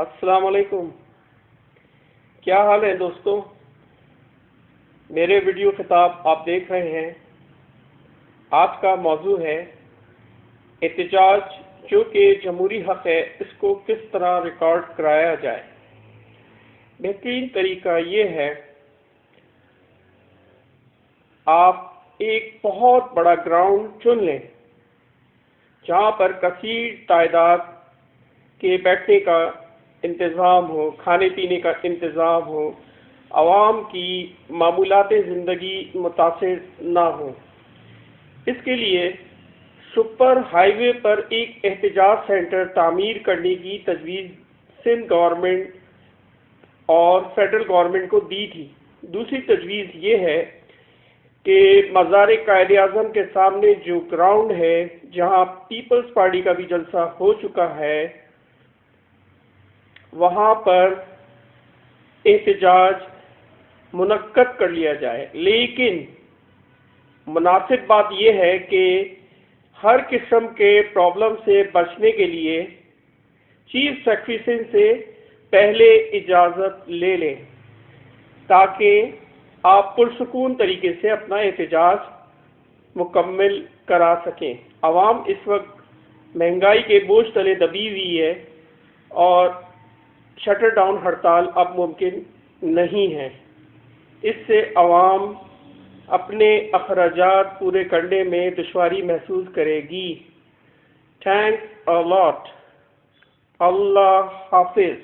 السلام علیکم. کیا حال ہے دوستو؟ میرے ویڈیو خطاب آپ دیکھ رہے ہیں. آج کا موضوع ہے احتجاج جو کہ جمہوری حق ہے، اس کو کس طرح ریکارڈ کرایا جائے. بہترین طریقہ یہ ہے، آپ ایک بہت بڑا گراؤنڈ چن لیں جہاں پر کثیر تعداد کے بیٹھنے کا انتظام ہو، کھانے پینے کا انتظام ہو، عوام کی معمولات زندگی متاثر نہ ہو. اس کے لیے سپر ہائی وے پر ایک احتجاج سینٹر تعمیر کرنے کی تجویز سندھ گورنمنٹ اور فیڈرل گورنمنٹ کو دی تھی. دوسری تجویز یہ ہے کہ مزار قائد اعظم کے سامنے جو گراؤنڈ ہے جہاں پیپلز پارٹی کا بھی جلسہ ہو چکا ہے، وہاں پر احتجاج منعقد کر لیا جائے. لیکن مناسب بات یہ ہے کہ ہر قسم کے پرابلم سے بچنے کے لیے چیف سیکریٹری سے پہلے اجازت لے لیں تاکہ آپ پرسکون طریقے سے اپنا احتجاج مکمل کرا سکیں. عوام اس وقت مہنگائی کے بوجھ تلے دبی ہوئی ہے اور شٹر ڈاؤن ہڑتال اب ممکن نہیں ہے. اس سے عوام اپنے اخراجات پورے کرنے میں دشواری محسوس کرے گی. تھینکس اے لاٹ. اللہ حافظ.